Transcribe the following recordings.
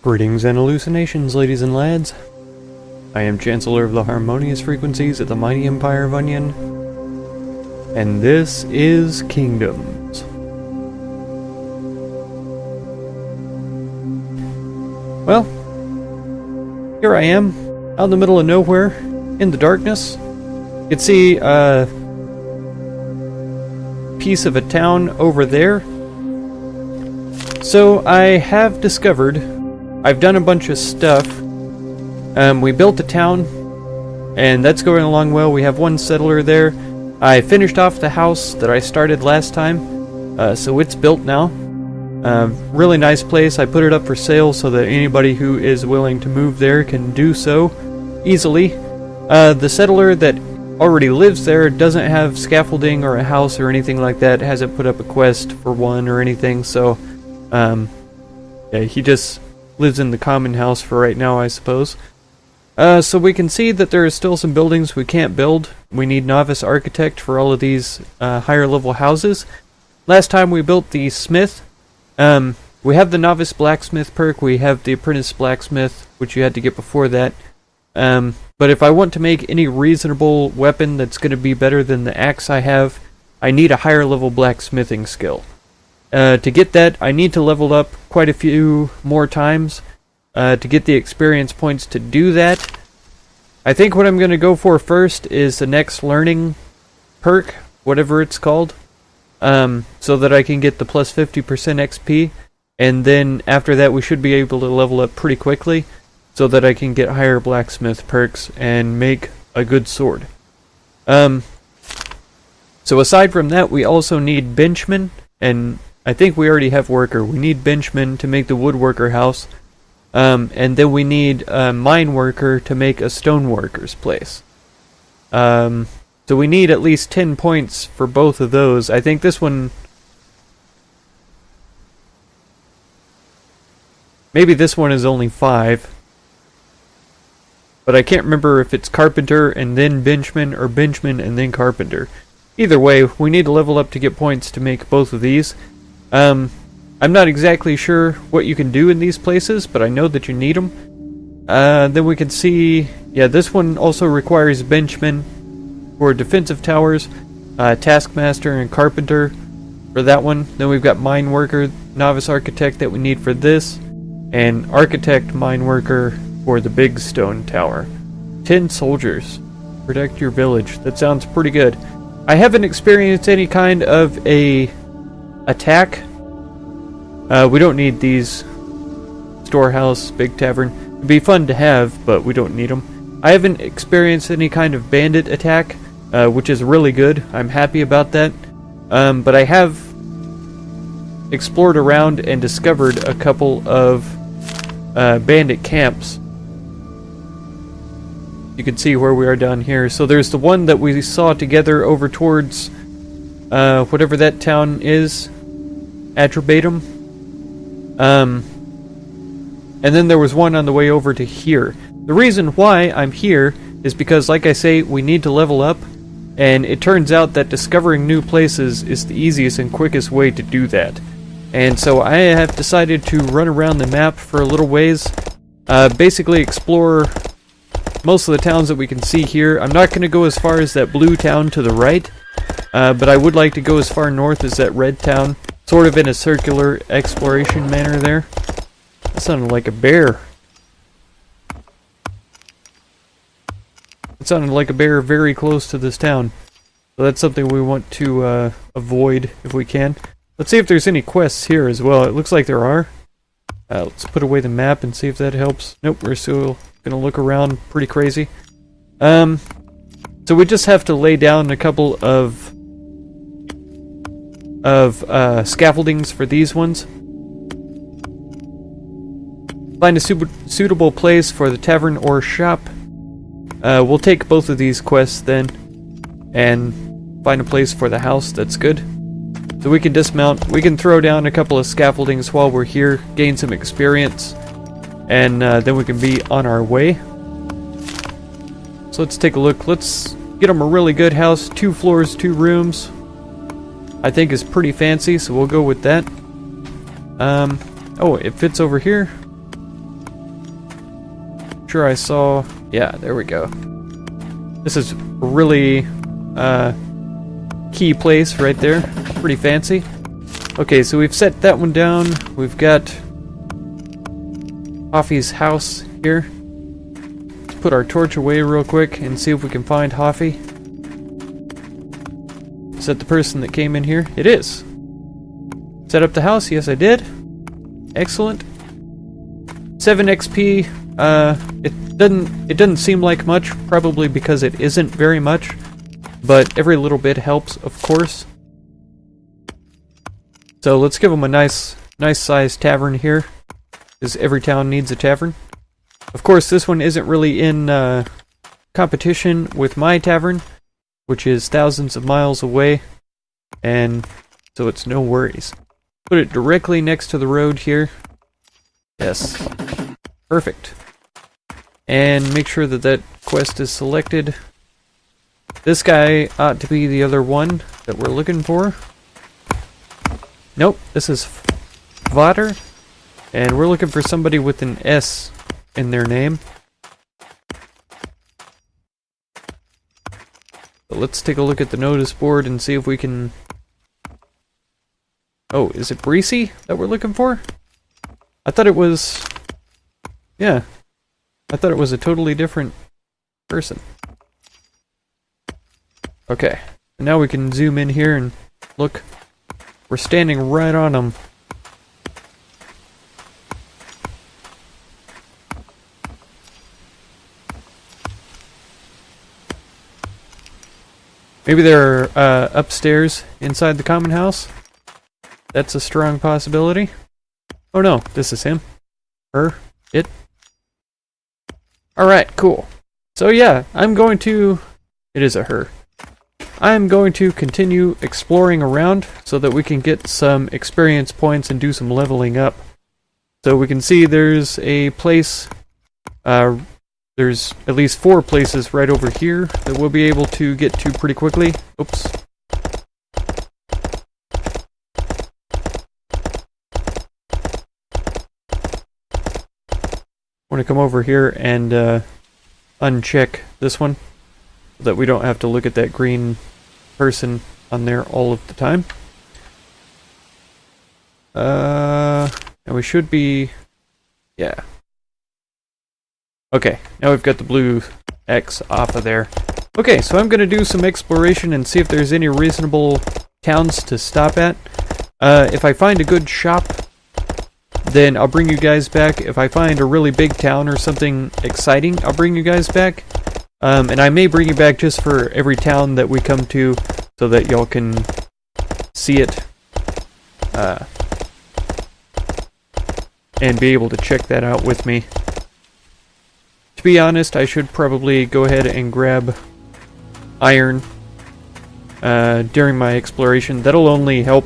Greetings and hallucinations, ladies and lads. I am Chancellor of the Harmonious Frequencies at the Mighty Empire of Onion, and this is Kingdoms. Well, here I am, out in the middle of nowhere, in the darkness. You can see a piece of a town over there. So I have discovered, I've done a bunch of stuff. We built a town, and that's going along well. We have one settler there. I finished off the house that I started last time, so it's built now. Really nice place. I put it up for sale so that anybody who is willing to move there can do so easily. The settler that already lives there doesn't have scaffolding or a house or anything like that, hasn't put up a quest for one or anything, so yeah, he just lives in the common house for right now, I suppose. So we can see that there are still some buildings we can't build. We need novice architect for all of these higher level houses. Last time we built the smith. We have the novice blacksmith perk, we have the apprentice blacksmith, which you had to get before that. But if I want to make any reasonable weapon that's going to be better than the axe I have, I need a higher level blacksmithing skill. To get that, I need to level up quite a few more times to get the experience points to do that. I think what I'm going to go for first is the next learning perk, whatever it's called, so that I can get the plus 50% XP, and then after that we should be able to level up pretty quickly so that I can get higher blacksmith perks and make a good sword. So aside from that, we also need benchmen, and I think we already have worker. We need benchmen to make the woodworker house, and then we need a mine worker to make a stoneworker's place. So we need at least 10 points for both of those. I think this one... maybe this one is only 5. But I can't remember if it's carpenter and then benchman, or benchman and then carpenter. Either way, we need to level up to get points to make both of these. I'm not exactly sure what you can do in these places, but I know that you need them. Then we can see, yeah, this one also requires benchmen for defensive towers, taskmaster and carpenter for that one. Then we've got mine worker, novice architect that we need for this, and architect mine worker for the big stone tower. 10 soldiers. Protect your village. That sounds pretty good. I haven't experienced any kind of a attack. We don't need these. Storehouse, big tavern. It'd be fun to have, but we don't need them. I haven't experienced any kind of bandit attack, which is really good. I'm happy about that. But I have explored around and discovered a couple of bandit camps. You can see where we are down here. So there's the one that we saw together over towards whatever that town is, Atrebatum. And then there was one on the way over to here. The reason why I'm here is because, like I say, we need to level up, and it turns out that discovering new places is the easiest and quickest way to do that. And so I have decided to run around the map for a little ways, basically explore most of the towns that we can see here. I'm not going to go as far as that blue town to the right, but I would like to go as far north as that red town, sort of in a circular exploration manner there. That sounded like a bear. It sounded like a bear very close to this town. So that's something we want to avoid if we can. Let's see if there's any quests here as well. It looks like there are. Let's put away the map and see if that helps. Nope, we're still gonna look around pretty crazy. So we just have to lay down a couple of scaffoldings for these ones. Find a suitable place for the tavern or shop. We'll take both of these quests then, and find a place for the house that's good. So we can dismount, we can throw down a couple of scaffoldings while we're here, gain some experience, and then we can be on our way. So let's take a look. Let's get them a really good house. 2 floors, 2 rooms. I think is pretty fancy, so we'll go with that. Oh, it fits over here. sure I saw... Yeah, there we go. This is a really key place right there. Pretty fancy. Okay, so we've set that one down. We've got Hoffy's house here. Let's put our torch away real quick and see if we can find Hoffy. Is that the person that came in here? It is. Set up the house? Yes, I did. Excellent. 7 XP. It doesn't seem like much, probably because it isn't very much, but every little bit helps, of course. So let's give them a nice sized tavern here, because every town needs a tavern. Of course, this one isn't really in competition with my tavern, which is thousands of miles away, and so it's no worries. Put it directly next to the road here. Yes. Perfect. And make sure that that quest is selected. This guy ought to be the other one that we're looking for. Nope, this is Vader. And we're looking for somebody with an S in their name. But let's take a look at the notice board and see if we can... Oh, is it Breezy that we're looking for? I thought it was... Yeah. I thought it was a totally different person. Okay. And now we can zoom in here and look. We're standing right on him. Maybe they're upstairs inside the common house. That's a strong possibility. Oh no, this is him. Her. It. Alright, cool. So yeah, I'm going to... It is a her. I'm going to continue exploring around so that we can get some experience points and do some leveling up. So we can see there's a place... there's at least 4 places right over here that we'll be able to get to pretty quickly. Oops. I want to come over here and uncheck this one so that we don't have to look at that green person on there all of the time. And we should be... Yeah. Okay, now we've got the blue X off of there. Okay, so I'm going to do some exploration and see if there's any reasonable towns to stop at. If I find a good shop, then I'll bring you guys back. If I find a really big town or something exciting, I'll bring you guys back. And I may bring you back just for every town that we come to so that y'all can see it. And be able to check that out with me. To be honest, I should probably go ahead and grab iron during my exploration. That'll only help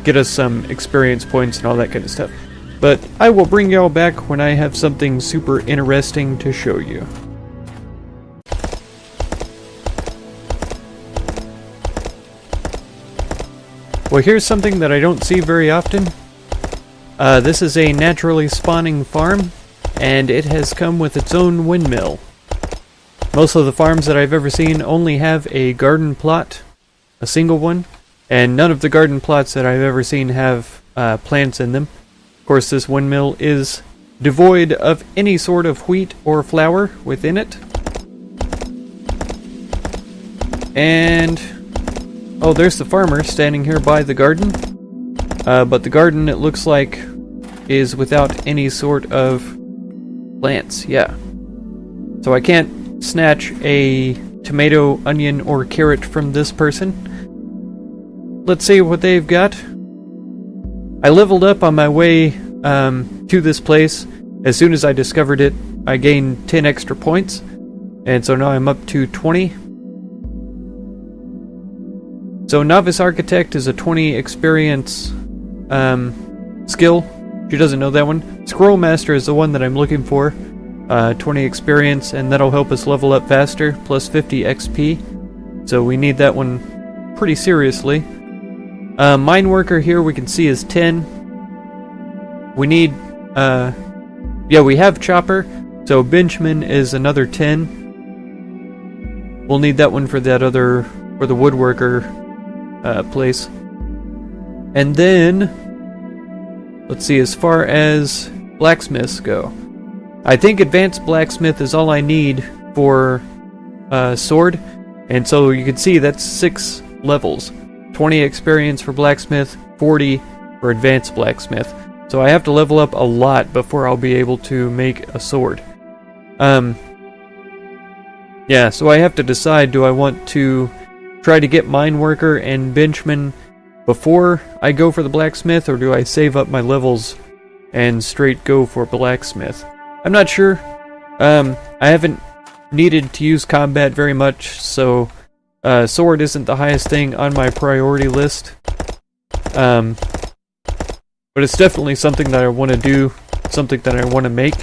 get us some experience points and all that kind of stuff. But I will bring y'all back when I have something super interesting to show you. Well, here's something that I don't see very often. This is a naturally spawning farm, and it has come with its own windmill. Most of the farms that I've ever seen only have a garden plot, a single one, and none of the garden plots that I've ever seen have plants in them. Of course, this windmill is devoid of any sort of wheat or flour within it. And... oh, there's the farmer standing here by the garden. But the garden, it looks like, is without any sort of plants. Yeah. So I can't snatch a tomato, onion, or carrot from this person. Let's see what they've got. I leveled up on my way to this place. As soon as I discovered it, I gained 10 extra points. And so now I'm up to 20. So Novice Architect is a 20 experience skill. She doesn't know that one. Scroll Master is the one that I'm looking for. 20 experience, and that'll help us level up faster, plus 50 XP. So we need that one pretty seriously. Mine Worker here we can see is 10. We need, yeah, we have Chopper, So benchman is another 10. We'll need that one for the woodworker place. And then, let's see, as far as blacksmiths go, I think advanced blacksmith is all I need for sword. And so you can see that's 6 levels. 20 experience for blacksmith, 40 for advanced blacksmith. So I have to level up a lot before I'll be able to make a sword. Yeah, so I have to decide, do I want to try to get mine worker and benchman before I go for the blacksmith, or do I save up my levels and straight go for blacksmith? I'm not sure. I haven't needed to use combat very much, so sword isn't the highest thing on my priority list. But it's definitely something that I want to do, something that I want to make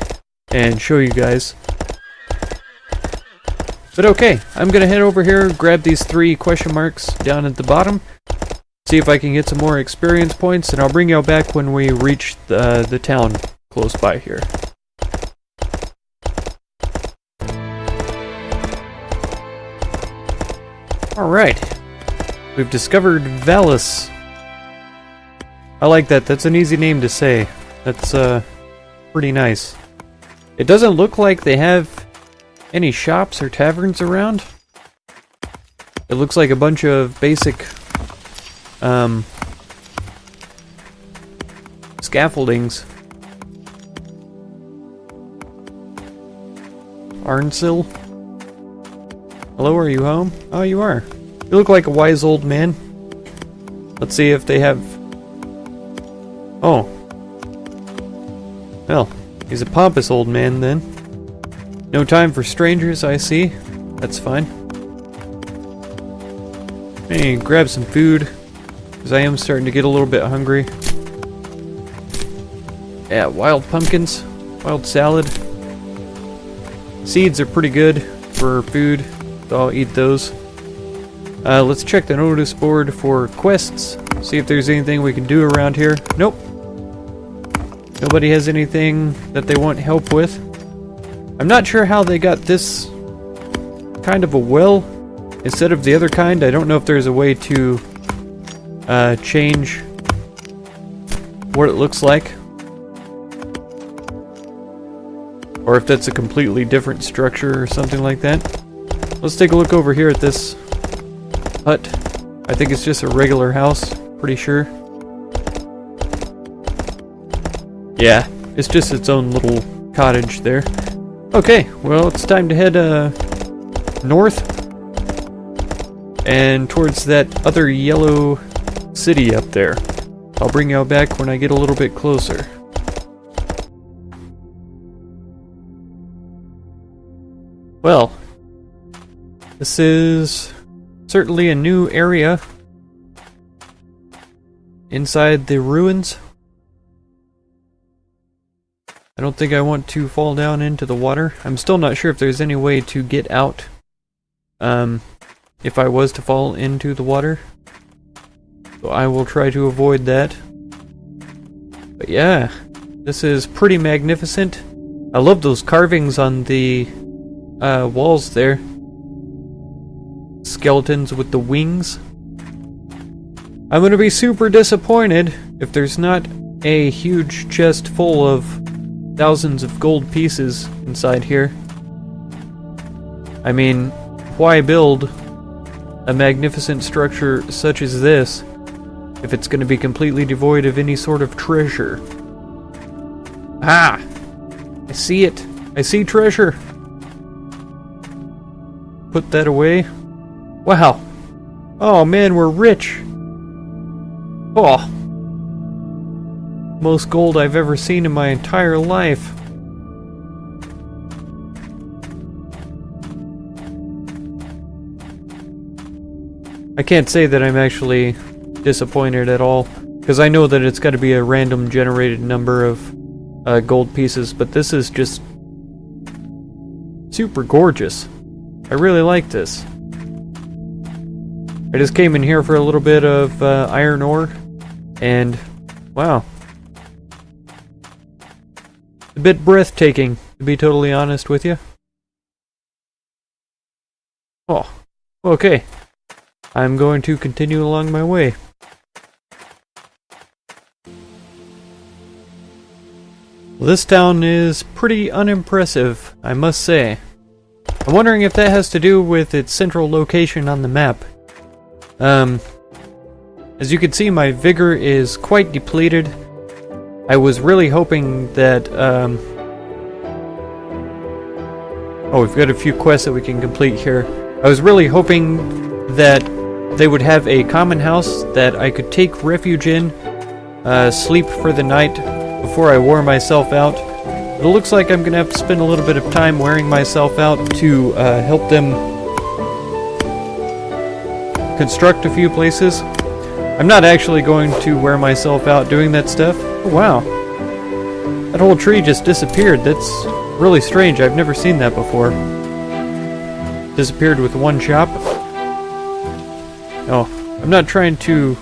and show you guys. But okay, I'm going to head over here, grab these 3 question marks down at the bottom, see if I can get some more experience points, and I'll bring y'all back when we reach the town close by here. Alright, we've discovered Vallis. I like that, that's an easy name to say. That's pretty nice. It doesn't look like they have any shops or taverns around. It looks like a bunch of basic scaffoldings. Arnsil? Hello, are you home? Oh, you are. You look like a wise old man. Let's see if they have... Oh. Well, he's a pompous old man then. No time for strangers, I see. That's fine. Hey, grab some food, because I am starting to get a little bit hungry. Yeah, wild pumpkins, wild salad. Seeds are pretty good for food, so I'll eat those. Let's check the notice board for quests, see if there's anything we can do around here. Nope. Nobody has anything that they want help with. I'm not sure how they got this kind of a well instead of the other kind. I don't know if there's a way to change what it looks like, or if that's a completely different structure or something like that. Let's take a look over here at this hut. I think it's just a regular house, pretty sure. Yeah, it's just its own little cottage there. Okay, well, it's time to head north and towards that other yellow city up there. I'll bring y'all back when I get a little bit closer. Well, this is certainly a new area inside the ruins. I don't think I want to fall down into the water. I'm still not sure if there's any way to get out if I was to fall into the water. So I will try to avoid that. But yeah, this is pretty magnificent. I love those carvings on the walls there. Skeletons with the wings. I'm gonna be super disappointed if there's not a huge chest full of thousands of gold pieces inside here. I mean, why build a magnificent structure such as this if it's going to be completely devoid of any sort of treasure? Ah! I see it! I see treasure! Put that away. Wow! Oh man, we're rich! Oh! Most gold I've ever seen in my entire life. I can't say that I'm actually disappointed at all, because I know that it's got to be a random generated number of gold pieces, but this is just super gorgeous. I really like this. I just came in here for a little bit of iron ore, and wow. A bit breathtaking, to be totally honest with you. Oh, okay. I'm going to continue along my way. Well, this town is pretty unimpressive, I must say. I'm wondering if that has to do with its central location on the map. As you can see, my vigor is quite depleted. I was really hoping that, oh, we've got a few quests that we can complete here. I was really hoping that they would have a common house that I could take refuge in, sleep for the night before I wore myself out. But it looks like I'm going to have to spend a little bit of time wearing myself out to help them construct a few places. I'm not actually going to wear myself out doing that stuff. Oh, wow. That whole tree just disappeared. That's really strange. I've never seen that before. Disappeared with one chop. Oh, I'm not trying to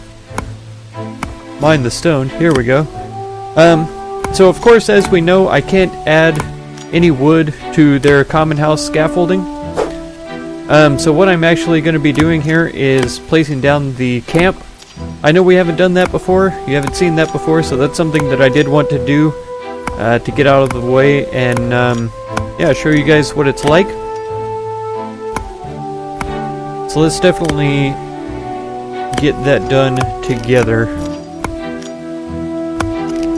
mine the stone. Here we go. So of course, as we know, I can't add any wood to their common house scaffolding. So what I'm actually going to be doing here is placing down the camp. I know we haven't done that before, you haven't seen that before, so that's something that I did want to do to get out of the way and yeah, show you guys what it's like. So let's definitely get that done together.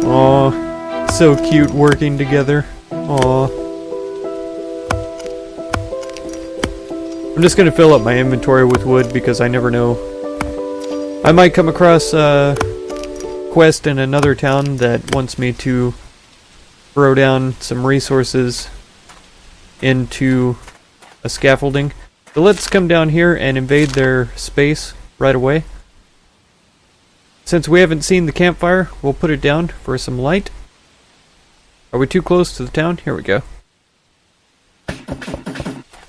Aw, so cute working together. Aw. I'm just gonna fill up my inventory with wood because I never know. I might come across a quest in another town that wants me to throw down some resources into a scaffolding. So let's come down here and invade their space right away. Since we haven't seen the campfire, we'll put it down for some light. Are we too close to the town? Here we go.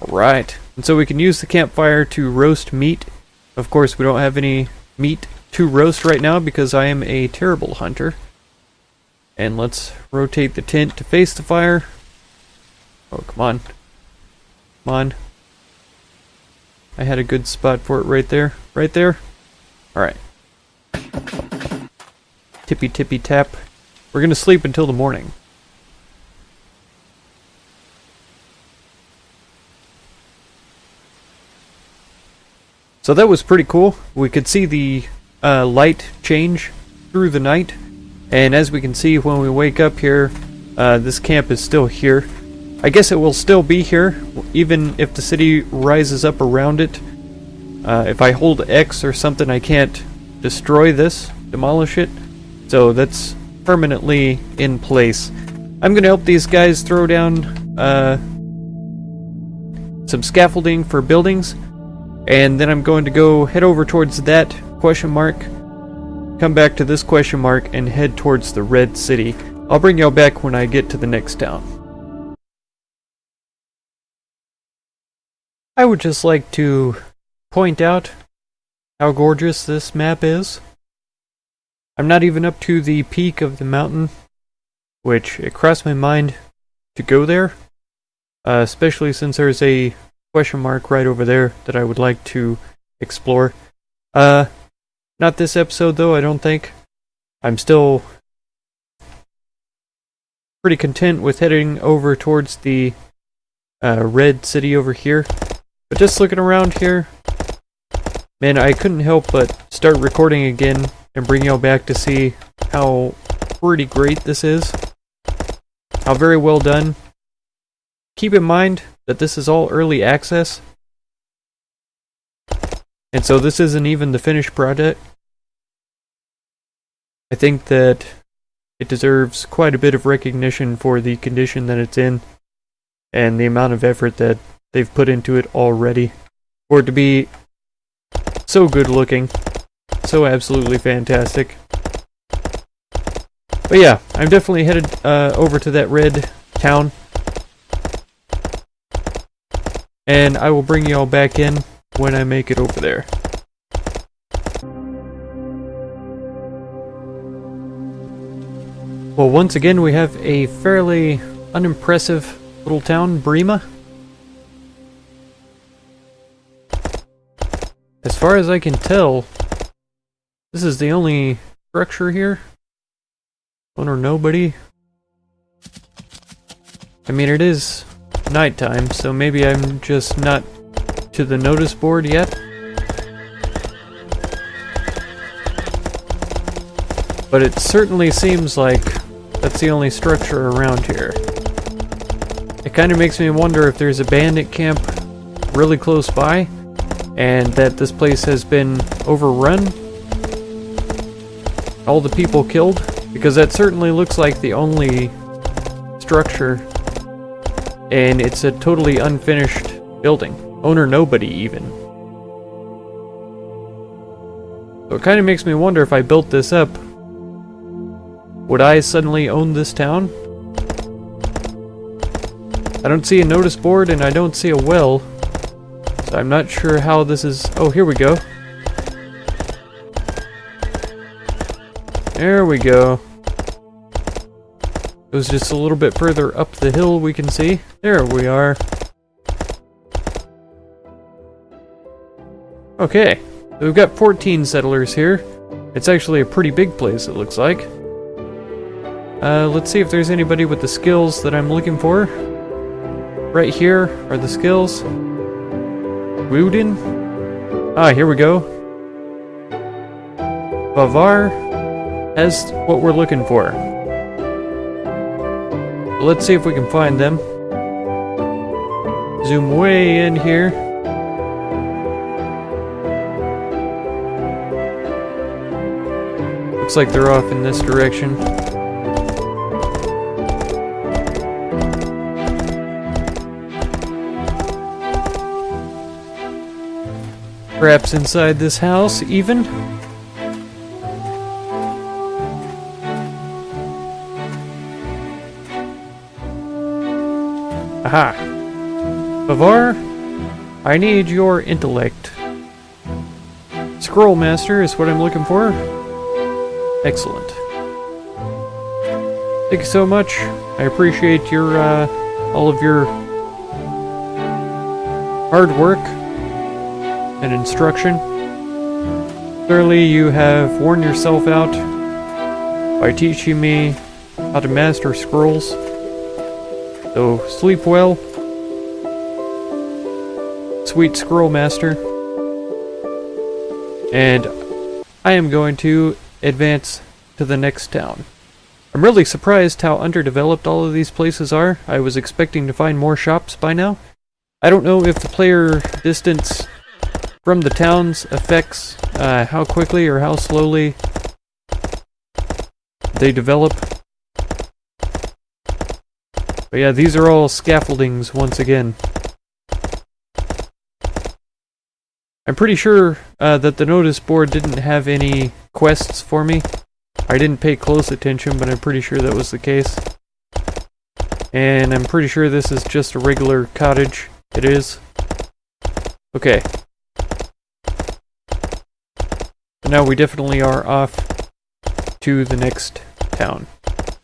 Alright. And so we can use the campfire to roast meat. Of course, we don't have any meat to roast right now because I am a terrible hunter. And let's rotate the tent to face the fire. Oh, come on. Come on. I had a good spot for it right there. Right there. Alright. Tippy tippy tap. We're gonna sleep until the morning. So that was pretty cool. We could see the light change through the night. And as we can see when we wake up here, this camp is still here. I guess it will still be here, even if the city rises up around it. If I hold X or something, I can't destroy this, demolish it. So that's permanently in place. I'm going to help these guys throw down some scaffolding for buildings. And then I'm going to go head over towards that question mark, come back to this question mark, and head towards the Red City. I'll bring y'all back when I get to the next town. I would just like to point out how gorgeous this map is. I'm not even up to the peak of the mountain, which it crossed my mind to go there, especially since there's a question mark right over there that I would like to explore. Not this episode though, I don't think. I'm still pretty content with heading over towards the Red City over here. But just looking around here, man, I couldn't help but start recording again and bring y'all back to see how pretty great this is. How very well done. Keep in mind that this is all early access. And so this isn't even the finished product. I think that it deserves quite a bit of recognition for the condition that it's in and the amount of effort that they've put into it already. For it to be so good looking, so absolutely fantastic. But yeah, I'm definitely headed over to that red town. And I will bring y'all back in when I make it over there. Well, once again, we have a fairly unimpressive little town, Brema. As far as I can tell, this is the only structure here. One or nobody. I mean, it is nighttime, so maybe I'm just not to the notice board yet. But it certainly seems like that's the only structure around here. It kind of makes me wonder if there's a bandit camp really close by, and that this place has been overrun. All the people killed, because that certainly looks like the only structure, and it's a totally unfinished building. Owner nobody, even. So it kind of makes me wonder if I built this up, would I suddenly own this town? I don't see a notice board and I don't see a well, so I'm not sure how this is... Oh, here we go. There we go. It was just a little bit further up the hill, we can see. There we are. Okay, so we've got 14 settlers here. It's actually a pretty big place, it looks like. Let's see if there's anybody with the skills that I'm looking for. Right here are the skills. Woodin. Ah, here we go. Bavar has what we're looking for. Let's see if we can find them. Zoom way in here. Looks like they're off in this direction. Perhaps inside this house, even? Aha! Bavar, I need your intellect. Scroll Master is what I'm looking for. Excellent. Thank you so much. I appreciate your, all of your hard work and instruction. Clearly you have worn yourself out by teaching me how to master scrolls. So sleep well, sweet scroll master. And I am going to advance to the next town. I'm really surprised how underdeveloped all of these places are. I was expecting to find more shops by now. I don't know if the player distance from the towns affects how quickly or how slowly they develop. But yeah, these are all scaffoldings once again. I'm pretty sure that the notice board didn't have any quests for me. I didn't pay close attention, but I'm pretty sure that was the case. And I'm pretty sure this is just a regular cottage. It is. Okay. So now we definitely are off to the next town.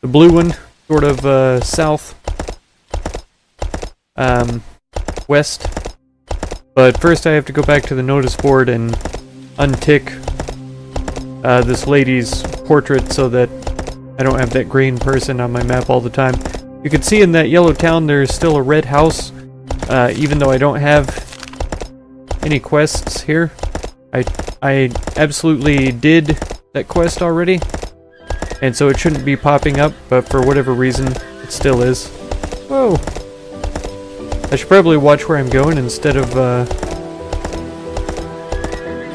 The blue one, sort of south, west. But first I have to go back to the notice board and untick this lady's portrait so that I don't have that green person on my map all the time. You can see in that yellow town there's still a red house, even though I don't have any quests here. I absolutely did that quest already, and so it shouldn't be popping up, but for whatever reason, it still is. Whoa! I should probably watch where I'm going instead of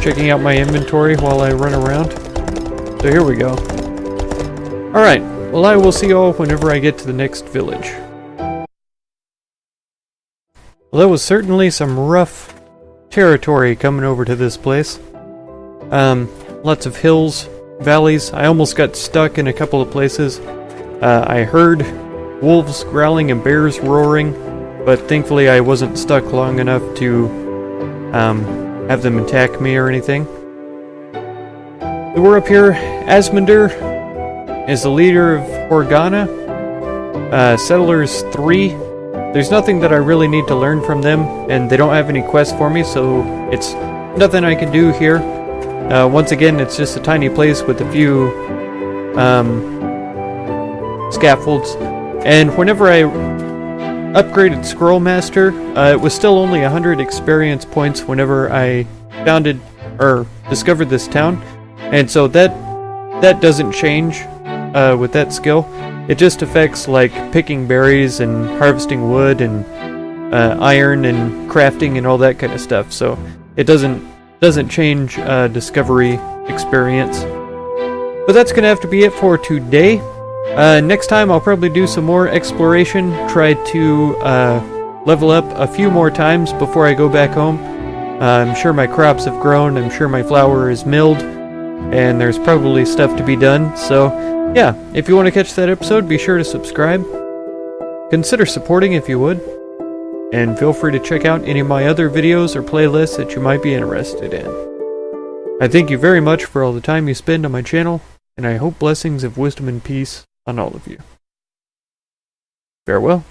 checking out my inventory while I run around. So here we go. Alright, well I will see you all whenever I get to the next village. Well, that was certainly some rough territory coming over to this place. Lots of hills, valleys. I almost got stuck in a couple of places. I heard wolves growling and bears roaring, but thankfully I wasn't stuck long enough to have them attack me or anything. So we're up here. Asmundr is the leader of Organa. Settlers 3 there's nothing that I really need to learn from them, and they don't have any quests for me, so it's nothing I can do here. Once again, it's just a tiny place with a few scaffolds, and whenever I upgraded Scroll Master, it was still only 100 experience points whenever I founded or discovered this town, and so that doesn't change with that skill. It just affects like picking berries and harvesting wood and iron and crafting and all that kind of stuff. So it doesn't change discovery experience. But that's gonna have to be it for today. Next time I'll probably do some more exploration, try to level up a few more times before I go back home. I'm sure my crops have grown, I'm sure my flour is milled, and there's probably stuff to be done. So yeah, if you want to catch that episode, be sure to subscribe. Consider supporting if you would. And feel free to check out any of my other videos or playlists that you might be interested in. I thank you very much for all the time you spend on my channel, and I hope blessings of wisdom and peace on all of you. Farewell.